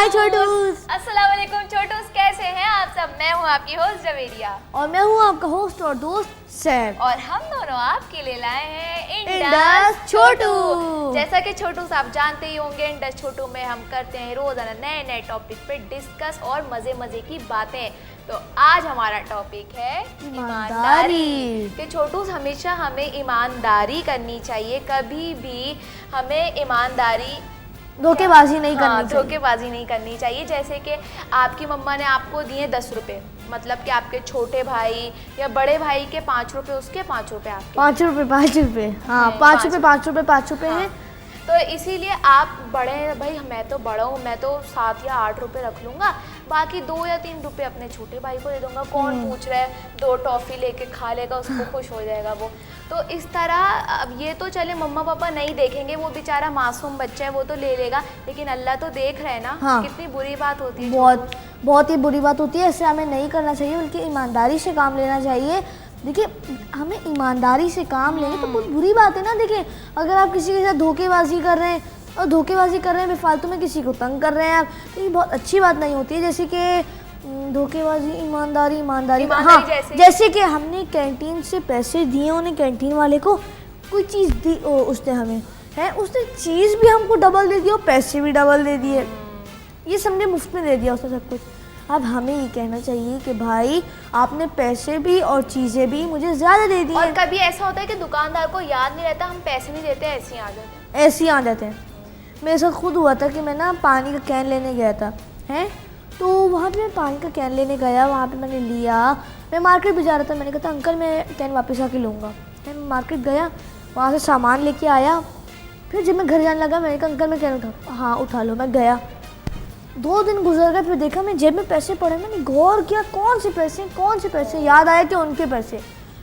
हाय छोटूस। अस्सलाम वालेकुम छोटूस, कैसे हैं आप सब? मैं हूं आपकी होस्ट जवेरिया और मैं हूं आपका होस्ट और दोस्त सैफ। और हम दोनों आपके लिए लाए हैं इंडस छोटू। जैसा कि छोटूस आप जानते ही होंगे, इंडस छोटू में हम करते हैं रोजाना नए नए टॉपिक पे डिस्कस और मजे मजे की बातें। तो आज हमारा टॉपिक है ईमानदारी। कि छोटूस हमेशा हमें ईमानदारी करनी चाहिए, कभी भी हमें ईमानदारी धोखेबाजी नहीं करनी चाहिए। धोखेबाजी नहीं करनी चाहिए। जैसे कि आपकी मम्मा ने आपको दिए 10 रुपये, मतलब कि आपके छोटे भाई या बड़े भाई के 5 रुपये, उसके 5 रुपये आपके 5 रुपये 5 रुपये, हाँ 5 रुपये 5 रुपये 5 रुपये हैं। तो इसीलिए आप बड़े भाई, मैं तो बड़ा हूँ, मैं तो 7 या 8 रुपये रख लूँगा, बाकी 2 या 3 रुपये अपने छोटे भाई को दे दूँगा। कौन पूछ रहा है, 2 टॉफ़ी लेके खा लेगा, उसको खुश हो जाएगा वो। तो इस तरह अब ये तो चले मम्मा पापा नहीं देखेंगे, वो बेचारा मासूम बच्चा है, वो तो ले लेगा, लेकिन अल्लाह तो देख रहे हैं ना। हाँ। कितनी बुरी बात होती है। बहुत ही बुरी बात होती है। ऐसे हमें नहीं करना चाहिए, बल्कि ईमानदारी से काम लेना चाहिए। देखिए, हमें ईमानदारी से काम लेंगे तो बहुत बुरी बात है ना। देखिए, अगर आप किसी के साथ धोखेबाजी कर रहे हैं और धोखेबाजी कर रहे हैं, बेफालतू में किसी को तंग कर रहे हैं आप, तो ये बहुत अच्छी बात नहीं होती है। जैसे कि धोखेबाजी, ईमानदारी हाँ, जैसे कि हमने कैंटीन से पैसे दिए, उन्हें कैंटीन वाले को कोई चीज़ दी, उसने हमें है, उसने चीज़ भी हमको डबल दे दिया और पैसे भी डबल दे दिए। ये समझे मुफ्त में दे दिया उसने सब कुछ। अब हमें ये कहना चाहिए कि भाई आपने पैसे भी और चीज़ें भी मुझे ज़्यादा दे दी। और कभी ऐसा होता है कि दुकानदार को याद नहीं रहता, हम पैसे नहीं देते, ऐसे ही आ जाते हैं। ऐसे ही आ जाते हैं। मेरे साथ खुद हुआ था कि मैं ना पानी का कैन लेने गया था, हैं, तो वहाँ पे मैं पानी का कैन लेने गया, वहाँ पे मैंने लिया। मैं मार्केट भी जा रहा था, मैंने कहा था अंकल मैं कैन वापस आके लूँगा। मैं मार्केट गया, वहाँ से सामान लेके आया, फिर जब मैं घर जाने लगा मैंने कहा अंकल मैं कैन उठा, हाँ उठा लो। मैं गया, 2 दिन गुजर गए, फिर देखा मैं जेब में पैसे पड़े। मैंने गौर किया कौन से पैसे, याद आया कि उनके पैसे।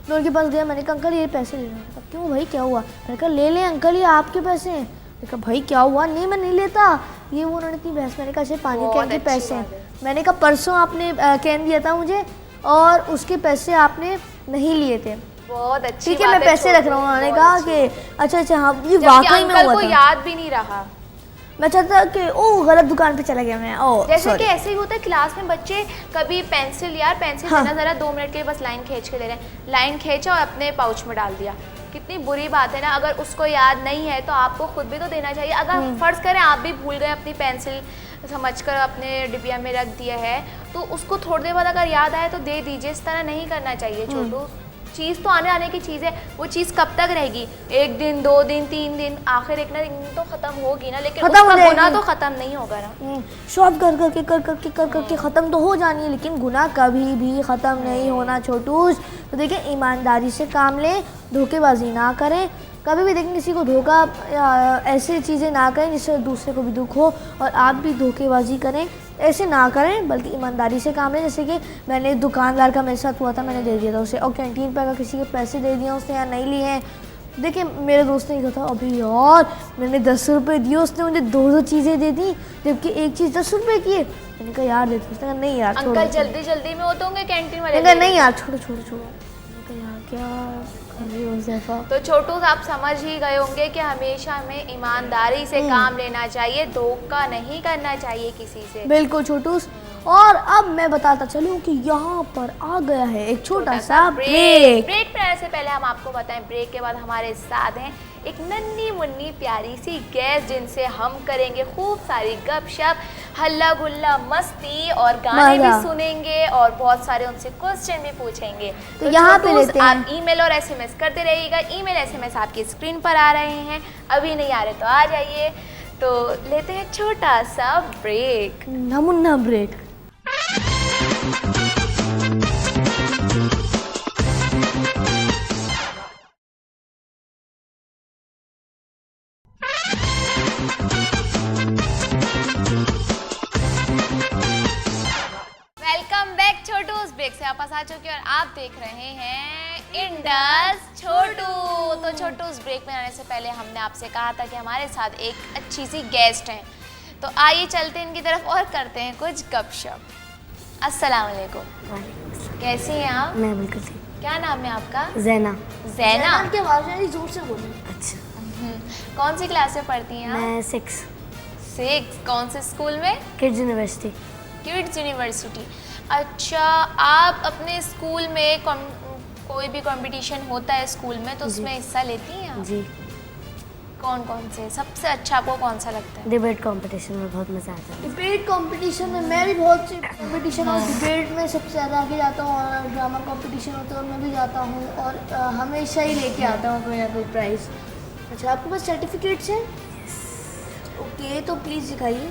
मैं उनके पास गया, मैंने कहा अंकल ये पैसे ले लो। क्यों भाई क्या हुआ? मैंने कहा ले लें अंकल, ये आपके पैसे हैं। मैंने कहा भाई क्या हुआ? नहीं मैं नहीं लेता। ये वो उन्होंने इतनी बहस। मैंने कहा अच्छा पानी कैन के पैसे हैं। मैंने कहा परसों आपने कैन दिया था मुझे और उसके पैसे आपने नहीं लिए थे। बहुत अच्छी ठीक है मैं पैसे रख रहा हूँ। उन्होंने कहा कि अच्छा हाँ ये वाकई में हुआ था। याद भी नहीं रहा। मैं चाहता कि ओ गलत दुकान पे चला गया मैं। जैसे कि ऐसे ही होता है क्लास में, बच्चे कभी पेंसिल देना ज़रा 2 मिनट के लिए बस लाइन खींच के दे रहे हैं, लाइन खींचा और अपने पाउच में डाल दिया। कितनी बुरी बात है ना। अगर उसको याद नहीं है तो आपको खुद भी तो देना चाहिए। अगर फ़र्ज़ करें आप भी भूल गए अपनी पेंसिल समझकर अपने डिबिया में रख दिया है, तो उसको थोड़ी देर बाद अगर याद आए तो दे दीजिए। इस तरह नहीं करना चाहिए छोटू। चीज़ तो आने की चीज़ है, वो चीज़ कब तक रहेगी? 1 दिन 2 दिन 3 दिन, आखिर एक ना दिन तो ख़त्म होगी ना, लेकिन उसका गुनाह तो ख़त्म नहीं होगा ना। शॉप कर करके ख़त्म तो हो जानी है, लेकिन गुनाह कभी भी ख़त्म नहीं होना छोटूस। तो देखिए ईमानदारी से काम लें, धोखेबाजी ना करें, कभी भी देखें किसी को धोखा ऐसी चीज़ें ना करें जिससे दूसरे को भी दुख हो और आप भी धोखेबाजी करें, ऐसे ना करें, बल्कि ईमानदारी से काम लें। जैसे कि मैंने दुकानदार का मेरे साथ हुआ था, मैंने दे दिया था उसे, और कैंटीन पर अगर किसी के पैसे दे दिए उसने या नहीं लिए हैं। देखिए मेरे दोस्त ने कहा था अभी यार मैंने 10 रुपये दिए, उसने मुझे 2 चीज़ें दे दी, जबकि एक चीज़ 10 रुपये की है। मैंने कहा यार देते। उसने कहा नहीं यार छोड़ो। अंकल जल्दी में होते होंगे कैंटीन वाले। मैंने कहा नहीं यार छोड़ो। मैंने कहा यार क्या तो छोटू आप समझ ही गए होंगे कि हमेशा हमें ईमानदारी से काम लेना चाहिए, धोखा नहीं करना चाहिए किसी से। बिल्कुल छोटूस। और अब मैं बताता चलूं कि यहाँ पर आ गया है एक छोटा सा ब्रेक पर आने से पहले हम आपको बताएं, ब्रेक के बाद हमारे साथ हैं एक नन्ही मुन्नी प्यारी सी गेस्ट, जिनसे हम करेंगे खूब सारी गपशप, हल्ला गुल्ला, मस्ती और गाने भी सुनेंगे और बहुत सारे उनसे क्वेश्चन भी पूछेंगे। तो यहाँ पे लेते हैं। आप ईमेल और एसएमएस करते रहिएगा। ईमेल एसएमएस आपकी स्क्रीन पर आ रहे हैं, अभी नहीं आ रहे तो आ जाइए। तो लेते हैं छोटा सा ब्रेक, नमुन्ना ब्रेक। वेलकम बैक छोटूस। ब्रेक से वापस आ चुके और आप देख रहे हैं इंडस छोटू। तो छोटूस ब्रेक में आने से पहले हमने आपसे कहा था कि हमारे साथ एक अच्छी सी गेस्ट हैं, तो आइए चलते इनकी तरफ और करते हैं कुछ गपशप। अस्सलाम वालेकुम। कैसी हैं आप? मैं बिल्कुल ठीक। क्या नाम है आपका? ज़ैना। ज़ैना के आवाज़ जोर से बोलो। अच्छा कौन सी क्लास में पढ़ती हैं आप? मैं 6 6 कौन से स्कूल में? Kids university. Kids university. अच्छा, आप अपने स्कूल में कोई भी कंपटीशन होता है स्कूल में तो उसमें हिस्सा लेती हैं आप? जी। कौन कौन से? सबसे अच्छा आपको कौन सा लगता है? डिबेट कंपटीशन में बहुत मज़ा आता है। डिबेट कंपटीशन में मैं भी बहुत से कंपटीशन और डिबेट में सबसे ज़्यादा आगे जाता हूँ, और ड्रामा कंपटीशन होता है मैं भी जाता हूँ, और हमेशा ही लेके आता हूँ कोई ना कोई प्राइज़। अच्छा, आपके पास सर्टिफिकेट्स हैं? ओके, तो प्लीज़ दिखाइए।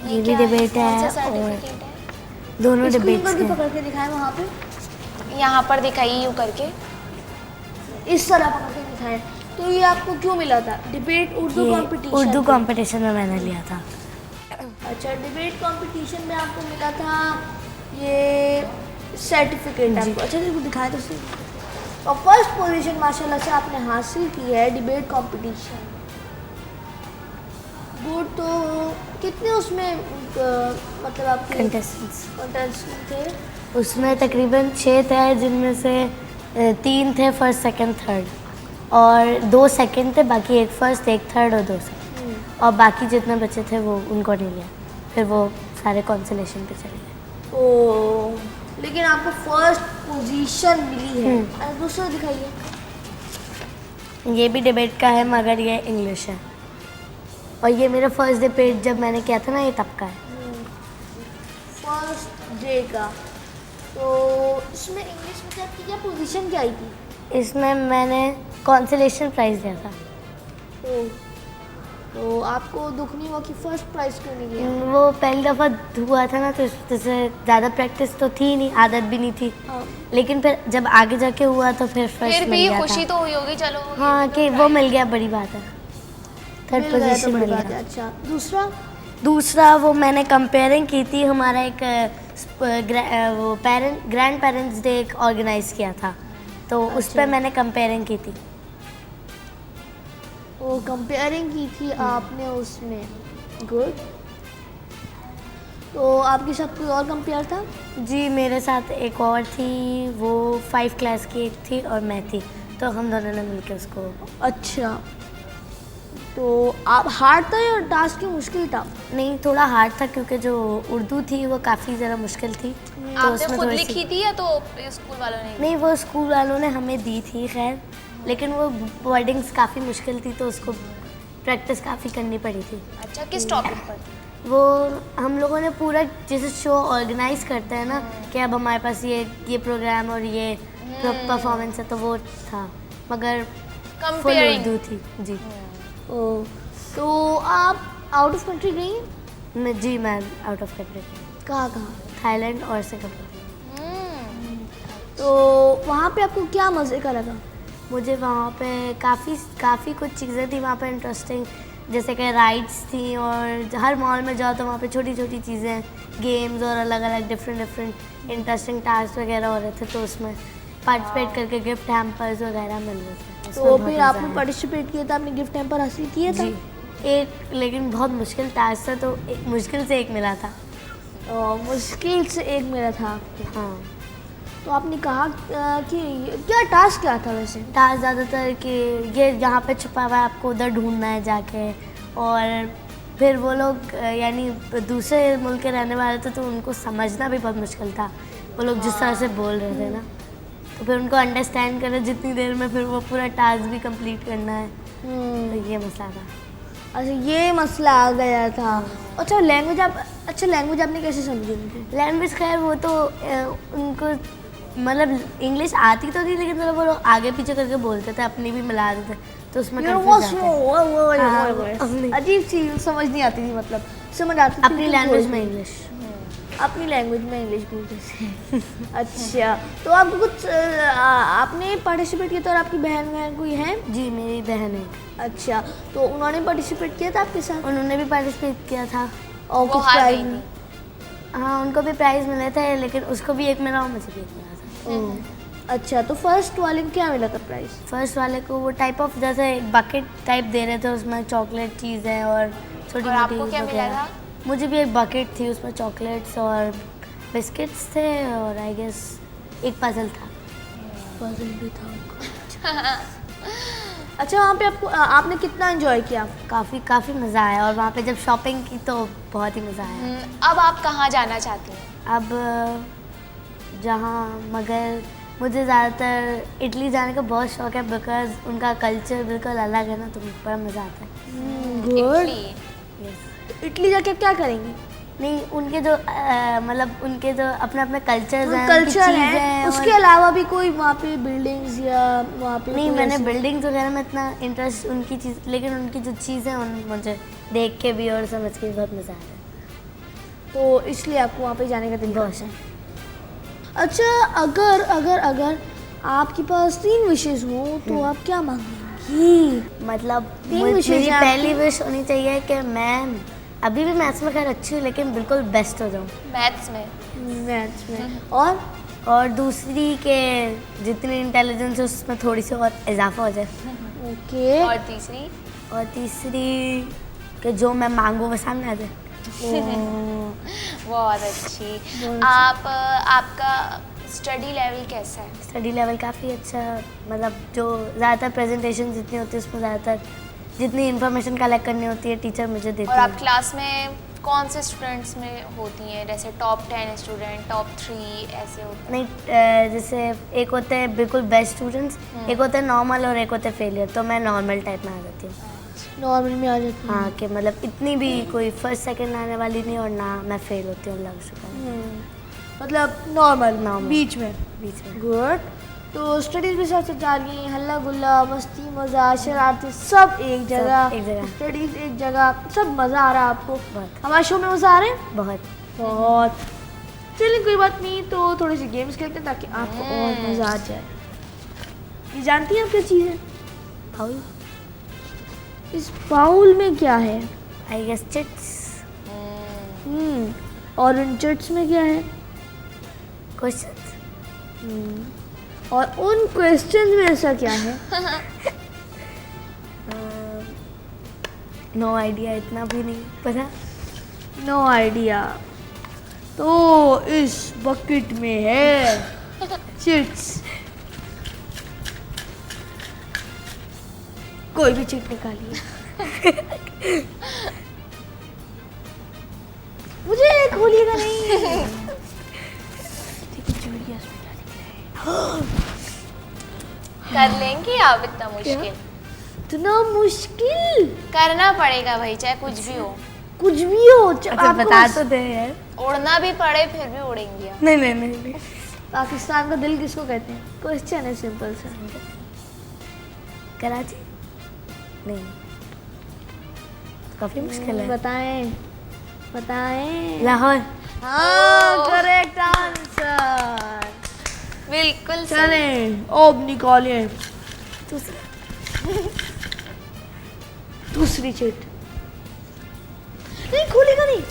ये भी क्या डिबेट कौन सा है और सर्टिफिकेट है? दोनों स्क्रीन डिबेट्स पर भी हैं। पकड़ के दिखाएं वहाँ पे, यहाँ पर दिखाइए यूँ करके। इस तरह पकड़ के दिखाएं। तो ये आपको क्यों मिला था? डिबेट उर्दू ये कंपटीशन? उर्दू कंपटीशन में मैंने लिया था। अच्छा, डिबेट कंपटीशन में आपको मिला था ये सर्टिफिकेट आपको। अच्छा, देखो दिखाएं तो सही। और फर्स्ट पोजीशन माशाल्लाह से आपने हासिल की है डिबेट कंपटीशन। गुड। तो कितने उसमें मतलब आपके कंटेस्टेंट थे? उसमें तकरीबन 6 थे, जिनमें से 3 थे फर्स्ट सेकंड थर्ड, और 2 सेकंड थे, बाकी 1 फर्स्ट 1 थर्ड और 2 सेकंड। और बाकी जितने बच्चे थे वो उनको नहीं लिया, फिर वो सारे कॉन्सोलेशन पे चले गए। ओ, लेकिन आपको फर्स्ट पोजीशन मिली है। और दूसरा दिखाइए। ये भी डिबेट का है मगर ये इंग्लिश है, और ये मेरा फर्स्ट डिबेट जब मैंने किया था ना, ये तब का है। फर्स्ट डे का। तो इसमें इंग्लिश में आपकी क्या पोजीशन क्या आई थी? इसमें मैंने कॉन्सोलेशन प्राइज़ दिया था। तो आपको दुख नहीं हुआ कि फर्स्ट प्राइज क्यों नहीं लिया? वो पहली दफ़ा हुआ था ना, तो इससे ज़्यादा प्रैक्टिस तो थी नहीं, आदत भी नहीं थी। हाँ। लेकिन फिर जब आगे जाके हुआ तो फिर फर्स्ट फिर मिल भी गया खुशी था। तो हुई होगी, चलो हाँ, कि वो मिल गया, बड़ी बात है। थर्ड मिल गया तो पोजीशन बड़ी मिल बात है। गया। अच्छा, दूसरा? दूसरा वो मैंने कंपेयरिंग की थी, हमारा एक वो ग्रैंड पेरेंट्स डे ऑर्गेनाइज किया था, तो उस पर मैंने कंपेयरिंग की थी। वो कंपेयरिंग की थी आपने उसमें। गुड। तो आपके साथ कोई और कंपेयर था? जी, मेरे साथ एक और थी, वो 5 क्लास की एक थी और मैं थी, तो हम दोनों ने मिलकर उसको। अच्छा, तो आप हार्ड था या टास्क की मुश्किल था? नहीं, थोड़ा हार्ड था, क्योंकि जो उर्दू थी वो काफ़ी ज़रा मुश्किल थी। तो आपने उसमें खुद थोड़ी सी- लिखी थी या तो स्कूल वालों ने? नहीं, वो स्कूल वालों ने हमें दी थी, खैर, लेकिन वो वर्डिंग्स काफ़ी मुश्किल थी, तो उसको प्रैक्टिस काफ़ी करनी पड़ी थी। अच्छा, किस टॉपिक पर? वो हम लोगों ने पूरा जैसे शो ऑर्गेनाइज करते हैं ना, कि अब हमारे पास ये प्रोग्राम और ये परफॉर्मेंस है, तो वो था, मगर फुल कंपेयरिंग। उर्दू थी। जी। ओ, तो आप आउट ऑफ कंट्री गई हैं? मैं आउट ऑफ कंट्री, कहाँ कहाँ? थाईलैंड और सिंगापुर। तो वहाँ पे आपको क्या मज़े का लगा? मुझे वहाँ पे काफ़ी कुछ चीज़ें थी वहाँ पे इंटरेस्टिंग, जैसे कि राइड्स थी, और हर मॉल में जाओ तो वहाँ पे छोटी छोटी चीज़ें, गेम्स और अलग अलग डिफरेंट इंटरेस्टिंग टास्क वगैरह हो रहे थे, तो उसमें पार्टिसिपेट करके गिफ्ट हैम्पर्स वगैरह मिल रहे थे। उसमें तो बहुत फिर मज़ा आपने आया। पार्टिसिपेट किया था, आपने गिफ्ट हैम्पर हासिल किया था? जी, एक लेकिन बहुत मुश्किल टास्क था, तो मुश्किल से एक मिला था। मुश्किल से एक मिला था। हाँ, तो आपने कहा कि क्या टास्क क्या था वैसे? टास्क ज़्यादातर कि ये यहाँ पे छुपा हुआ है, आपको उधर ढूंढना है जाके, और फिर वो लोग यानी दूसरे मुल्क के रहने वाले थे, तो उनको समझना भी बहुत मुश्किल था, वो लोग जिस तरह से बोल रहे थे ना, तो फिर उनको अंडरस्टैंड करना जितनी देर में, फिर वो पूरा टास्क भी कंप्लीट करना है, तो ये मसला था। अच्छा, ये मसला आ गया था। अच्छा, लैंग्वेज आपने कैसे समझी उनकी? लैंग्वेज खैर वो तो उनको मतलब इंग्लिश आती तो थी, लेकिन वो लोग आगे पीछे करके बोलते थे, अपनी भी मिला देते, तो उसमें confuse जाते हैं। हाँ, अजीब सी समझ नहीं आती थी, मतलब समझ आती थी अपनी कि लैंग्वेज बोल- में इंग्लिश। अपनी लैंग्वेज में इंग्लिश बोलते थे। अच्छा, तो आपको कुछ आपने पार्टिसिपेट किया था, और आपकी बहन कोई है? जी, मेरी बहन है। अच्छा, तो उन्होंने पार्टिसिपेट किया था आपके साथ? उन्होंने भी पार्टिसिपेट किया था। और वो कुछ हार प्राइज गई में? हाँ, उनको भी प्राइज़ मिले थे, लेकिन उसको भी एक मिला और मुझे भी एक मिला था। ओह, अच्छा, तो फर्स्ट वाले को क्या मिला था प्राइज? फर्स्ट वाले को वो टाइप ऑफ जैसे बकेट टाइप दे रहे थे, उसमें चॉकलेट चीज़ें और छोटी और आपको मोटी क्या मिला वगैरह। था? मुझे भी एक बकेट थी, उसमें चॉकलेट्स और बिस्किट्स थे, और आई गेस एक पजल था। पजल भी था। अच्छा वहाँ पे आपको आपने कितना एंजॉय किया? काफ़ी मज़ा आया, और वहाँ पे जब शॉपिंग की तो बहुत ही मज़ा आया। अब आप कहाँ जाना चाहती हैं? अब जहाँ, मगर मुझे ज़्यादातर इटली जाने का बहुत शौक है, बिकॉज उनका कल्चर बिल्कुल अलग है ना, तो बड़ा मज़ा आता है। गुड। इटली। यस। इटली जाके आप क्या करेंगी? नहीं, उनके जो मतलब उनके जो अपने अपने कल्चर्स हैं, कल्चर उनकी है, चीज़ें, उसके और अलावा भी कोई वहाँ पे बिल्डिंग्स या वहाँ पे नहीं, कोई मैंने ऐसी- बिल्डिंग्स वगैरह में इतना इंटरेस्ट उनकी चीज़, लेकिन उनकी जो चीज़ें हैं उन मुझे देख के भी और समझ के भी बहुत मज़ा आता है। तो इसलिए आपको वहाँ पे जाने का दिल बहुत करता है। अच्छा अगर अगर अगर आपके पास 3 विशेस हो तो आप क्या मांगेंगी? मतलब तीन मेरी wishes हैं आपकी? पहली विश होनी चाहिए कि मैं अभी भी मैथ्स में खैर अच्छी हूँ, लेकिन बिल्कुल बेस्ट हो जाऊँ। मैथ्स में? मैथ्स में। और दूसरी के जितनी इंटेलिजेंस है उसमें थोड़ी सी और इजाफा हो जाए। ओके। और तीसरी? और तीसरी कि जो मैं मांगूँ वो सामने आ जाए। बहुत अच्छी। आपका स्टडी लेवल कैसा है? स्टडी लेवल काफ़ी अच्छा, मतलब जो ज़्यादातर प्रेजेंटेशन जितनी होती है उसमें ज़्यादातर जितनी इन्फॉर्मेशन कलेक्ट करनी होती है टीचर मुझे देती और है। आप क्लास में कौन से स्टूडेंट्स में होती हैं? जैसे टॉप 10 स्टूडेंट, टॉप 3 ऐसे होते हैं? नहीं, जैसे एक होते हैं बिल्कुल बेस्ट स्टूडेंट्स, एक होते हैं नॉर्मल और एक होते हैं फेलियर, तो मैं नॉर्मल टाइप में आ जाती हूँ। नॉर्मल में आ जाती हाँ, कि मतलब इतनी भी कोई फर्स्ट सेकंड आने वाली नहीं, और ना मैं फेल होती हूँ लग चुका है मतलब नॉर्मल Normal। बीच में। बीच में। गुड। तो स्टडीज भी साथ साथ जा रही हैं, हल्ला गुल्ला मस्ती मजा शरारती सब एक जगह, एक जगह। स्टडीज एक जगह, सब मज़ा आ रहा है आपको? बहुत। हमारे शो में मज़ा आ रहा है? बहुत। बहुत। चलिए कोई बात नहीं, तो थोड़ी सी गेम्स खेलते हैं ताकि आपको और मज़ा आ जाए। ये जानती हैं आप क्या चीज़ है? बाउल, इस बाउल में क्या है? आई गेस चिट्स, और इन चिट्स में क्या है? क्वेश्चंस। और उन क्वेश्चंस में ऐसा क्या है? नो आइडिया, इतना भी नहीं पता। No idea. तो इस बकेट में है चिट्स। कोई भी चिट निकालिए। मुझे खोलिएगा नहीं। ठीक है, चूड़िया इसमें क्या निकला है? कर लेंगी आप इतना मुश्किल? इतना मुश्किल? करना पड़ेगा भाई, चाहे कुछ भी हो। कुछ भी हो। अच्छा आपको बता तो दे यार। उड़ना भी पड़े फिर भी उड़ेंगी आप। नहीं नहीं नहीं नहीं। पाकिस्तान का दिल किसको कहते हैं? क्वेश्चन है सिंपल सा। कराची? नहीं, काफी मुश्किल है। बताएं बताएं। लाहौर? हाँ, करेक्ट आंसर। बिल्कुल सही। चलें अब निकालें दूसरा? दूसरी चिट। नहीं खोलेगा नहीं।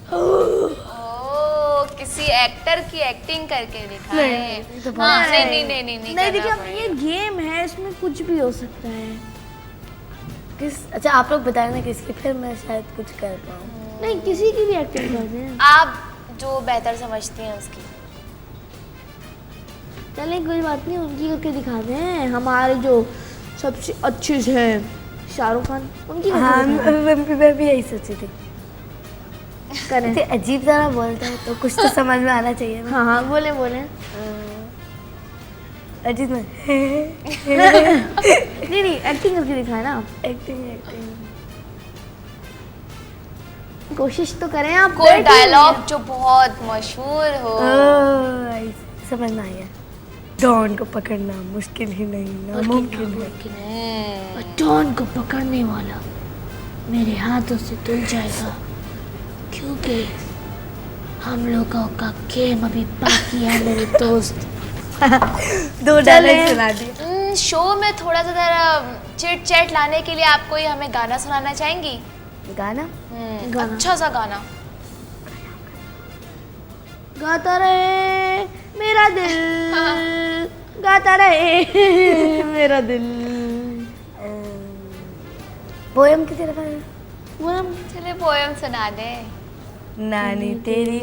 ओ, किसी एक्टर की एक्टिंग करके दिखाए। नहीं, तो हाँ, नहीं, नहीं नहीं करना देखिए अब पड़ेगा। ये गेम है, इसमें कुछ भी हो सकता है। किस? अच्छा आप लोग बताए ना किसकी, फिर मैं शायद कुछ कर पाऊँ। नहीं किसी की भी एक्टिंग कर दें। आप जो बेहतर समझती हैं उसकी। चलें कोई बात नहीं, उनकी करके दिखा दें। हमारे जो सबसे अच्छे हैं शाहरुख खान, उनकी करके हाँ, दिखा मैं भी यही सोची थी। दें। करें। इतने अजीब तरह बोलते हैं तो कुछ तो समझ में आना चाहिए ना। हाँ हाँ बोले बोले। अजीब में नहीं नहीं एक्टिंग करके दिखाए ना। एक्टिंग कोशिश तो करें आप। कोई बैठिए। डायलॉग जो बहुत मशहूर हो। समझ में आ गया। डॉन को पकड़ना मुश्किल ही नहीं, नामुमकिन है। डॉन को पकड़ने वाला मेरे हाथों से धुल जाएगा, क्योंकि हम लोगों का गेम अभी बाकी है मेरे दोस्त। दो डायलॉग सुना दिए। शो में थोड़ा सा जरा चिट चैट लाने के लिए आप कोई हमें गाना सुनाना चाहेंगी? गाना? गाना। अच्छा सा गाना। गाता रहे मेरा दिल, गाता रहे मेरा दिल। पोयम की तरफ वो हम चलिए पोएम सुना दे। नानी तेरी